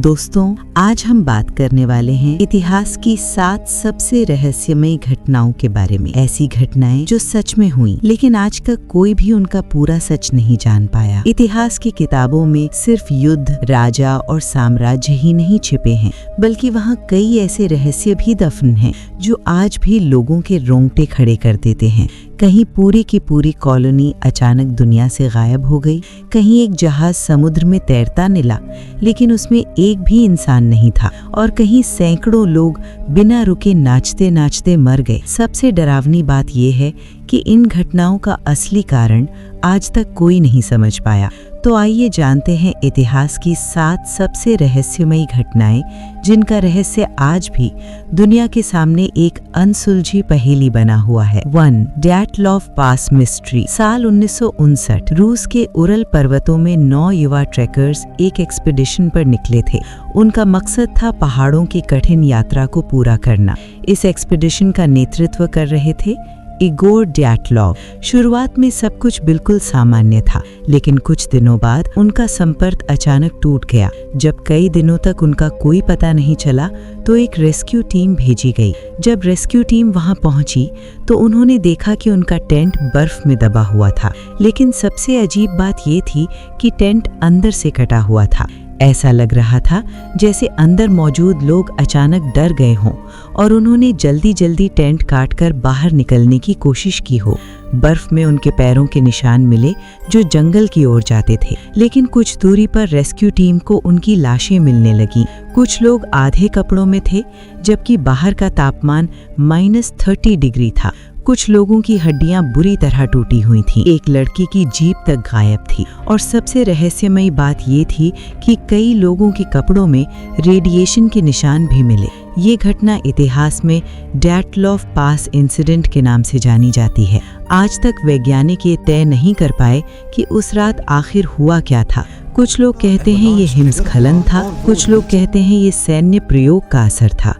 दोस्तों, आज हम बात करने वाले हैं इतिहास की 7 सबसे रहस्यमयी घटनाओं के बारे में। ऐसी घटनाएं जो सच में हुई लेकिन आज तक कोई भी उनका पूरा सच नहीं जान पाया। इतिहास की किताबों में सिर्फ युद्ध, राजा और साम्राज्य ही नहीं छिपे हैं, बल्कि वहाँ कई ऐसे रहस्य भी दफन हैं जो आज भी लोगों के रोंगटे खड़े कर देते हैं। कहीं पूरी की पूरी कॉलोनी अचानक दुनिया से गायब हो गई, कहीं एक जहाज समुद्र में तैरता मिला लेकिन उसमें एक भी इंसान नहीं था, और कहीं सैकड़ों लोग बिना रुके नाचते नाचते मर गए। सबसे डरावनी बात यह है कि इन घटनाओं का असली कारण आज तक कोई नहीं समझ पाया। तो आइए जानते हैं इतिहास की 7 सबसे रहस्यमयी घटनाएं जिनका रहस्य आज भी दुनिया के सामने एक अनसुलझी पहेली बना हुआ है। 1. डैटलॉव पास मिस्ट्री। साल 1959 रूस के उरल पर्वतों में 9 युवा ट्रैकर्स एक एक्सपीडिशन पर निकले थे। उनका मकसद था पहाड़ों की कठिन यात्रा को पूरा करना। इस एक्सपीडिशन का नेतृत्व कर रहे थे इगोर डैटलॉव। शुरुआत में सब कुछ बिल्कुल सामान्य था, लेकिन कुछ दिनों बाद उनका संपर्क अचानक टूट गया। जब कई दिनों तक उनका कोई पता नहीं चला तो एक रेस्क्यू टीम भेजी गई। जब रेस्क्यू टीम वहां पहुंची तो उन्होंने देखा कि उनका टेंट बर्फ में दबा हुआ था, लेकिन सबसे अजीब बात ये थी कि टेंट अंदर से कटा हुआ था। ऐसा लग रहा था जैसे अंदर मौजूद लोग अचानक डर गए हों और उन्होंने जल्दी जल्दी टेंट काटकर बाहर निकलने की कोशिश की हो। बर्फ में उनके पैरों के निशान मिले जो जंगल की ओर जाते थे, लेकिन कुछ दूरी पर रेस्क्यू टीम को उनकी लाशें मिलने लगीं। कुछ लोग आधे कपड़ों में थे, जबकि बाहर का तापमान -30 डिग्री था। कुछ लोगों की हड्डियां बुरी तरह टूटी हुई थीं। एक लड़की की जीभ तक गायब थी, और सबसे रहस्यमयी बात ये थी कि कई लोगों के कपड़ों में रेडिएशन के निशान भी मिले। ये घटना इतिहास में डैटलॉव पास इंसिडेंट के नाम से जानी जाती है। आज तक वैज्ञानिक ये तय नहीं कर पाए कि उस रात आखिर हुआ क्या था। कुछ लोग कहते हैं ये हिमस्खलन था, कुछ लोग कहते हैं ये सैन्य प्रयोग का असर था,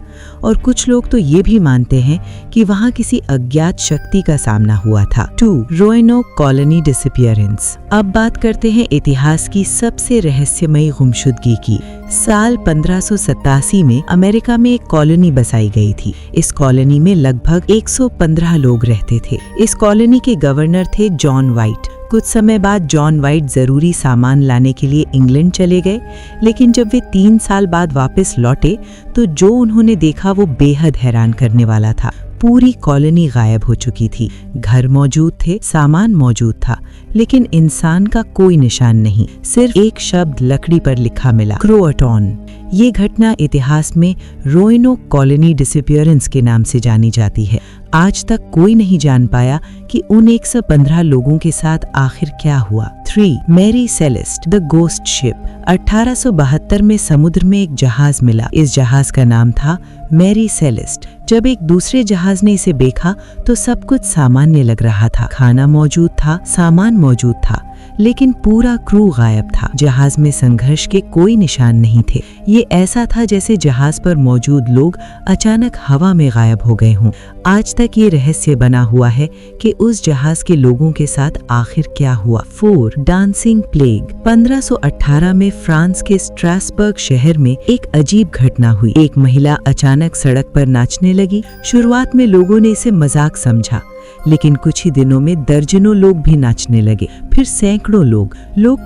और कुछ लोग तो ये भी मानते हैं कि वहाँ किसी अज्ञात शक्ति का सामना हुआ था। 2. रोएनोक कॉलोनी डिसअपीयरेंस। अब बात करते हैं इतिहास की सबसे रहस्यमयी गुमशुदगी की। साल 1587 में अमेरिका में एक कॉलोनी बसाई गई थी। इस कॉलोनी में लगभग 115 लोग रहते थे। इस कॉलोनी के गवर्नर थे जॉन वाइट। कुछ समय बाद जॉन वाइट जरूरी सामान लाने के लिए इंग्लैंड चले गए, लेकिन जब वे 3 साल बाद वापस लौटे तो जो उन्होंने देखा वो बेहद हैरान करने वाला था। पूरी कॉलोनी गायब हो चुकी थी। घर मौजूद थे, सामान मौजूद था, लेकिन इंसान का कोई निशान नहीं। सिर्फ एक शब्द लकड़ी पर लिखा मिला, क्रोअटॉन। ये घटना इतिहास में रोएनोक कॉलोनी डिसअपीयरेंस के नाम से जानी जाती है। आज तक कोई नहीं जान पाया कि उन 115 लोगों के साथ आखिर क्या हुआ। 3. Mary Celeste the ghost ship. 1872 में समुद्र में एक जहाज मिला। इस जहाज का नाम था मैरी सेलेस्ट। जब एक दूसरे जहाज ने इसे देखा तो सब कुछ सामान्य लग रहा था। खाना मौजूद था, सामान मौजूद था, लेकिन पूरा क्रू गायब था। जहाज में संघर्ष के कोई निशान नहीं थे। ये ऐसा था जैसे जहाज पर मौजूद लोग अचानक हवा में गायब हो गए हों। आज तक ये रहस्य बना हुआ है कि उस जहाज के लोगों के साथ आखिर क्या हुआ। 4. Dancing plague. 1518 में फ्रांस के स्ट्रासबर्ग शहर में एक अजीब घटना हुई। एक महिला अचानक सड़क पर नाचने लगी। शुरुआत में लोगों ने इसे मजाक समझा, लेकिन कुछ ही दिनों में दर्जनों लोग भी नाचने लगे, फिर सैकड़ों लोग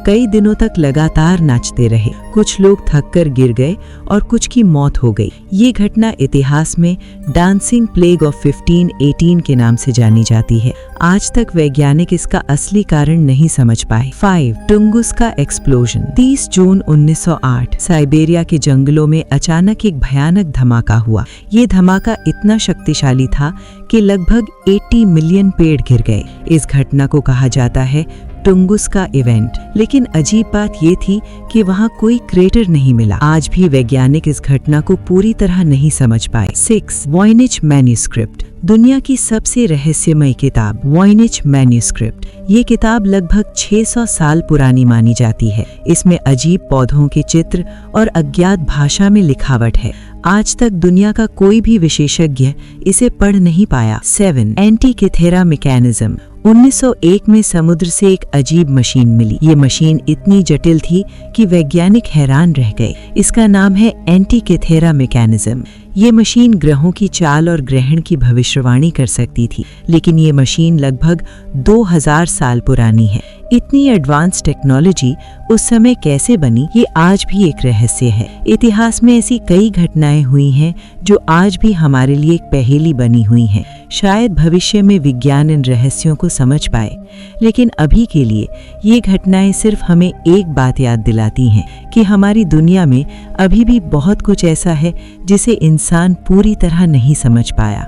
कई दिनों तक लगातार नाचते रहे। कुछ लोग थककर गिर गए और कुछ की मौत हो गई। ये घटना इतिहास में डांसिंग प्लेग ऑफ 1518 के नाम से जानी जाती है। आज तक वैज्ञानिक इसका असली कारण नहीं समझ पाए। 5. टुंगुस्का एक्सप्लोजन। 30 जून 1908 साइबेरिया के जंगलों में अचानक एक भयानक धमाका हुआ। ये धमाका इतना शक्तिशाली था कि लगभग 80 मिलियन पेड़ गिर गए। इस घटना को कहा जाता है टुंगुस्का इवेंट, लेकिन अजीब बात ये थी कि वहाँ कोई क्रेटर नहीं मिला। आज भी वैज्ञानिक इस घटना को पूरी तरह नहीं समझ पाए। 6. Voynich manuscript. दुनिया की सबसे रहस्यमयी किताब वॉयनिच मैन्यूस्क्रिप्ट। ये किताब लगभग 600 साल पुरानी मानी जाती है। इसमें अजीब पौधों के चित्र और अज्ञात भाषा में लिखावट है। आज तक दुनिया का कोई भी विशेषज्ञ इसे पढ़ नहीं पाया। 7. एंटीकिथेरा मैकेनिज्म। 1901 में समुद्र से एक अजीब मशीन मिली। ये मशीन इतनी जटिल थी कि वैज्ञानिक हैरान रह गए। इसका नाम है एंटीकेथेरा मैकेनिज्म। ये मशीन ग्रहों की चाल और ग्रहण की भविष्यवाणी कर सकती थी, लेकिन ये मशीन लगभग 2000 साल पुरानी है। इतनी एडवांस टेक्नोलॉजी उस समय कैसे बनी, ये आज भी एक रहस्य है। इतिहास में ऐसी कई घटनाएं हुई हैं जो आज भी हमारे लिए एक पहेली बनी हुई हैं। शायद भविष्य में विज्ञान इन रहस्यों को समझ पाए, लेकिन अभी के लिए ये घटनाएं सिर्फ हमें एक बात याद दिलाती हैं कि हमारी दुनिया में अभी भी बहुत कुछ ऐसा है जिसे इंसान पूरी तरह नहीं समझ पाया।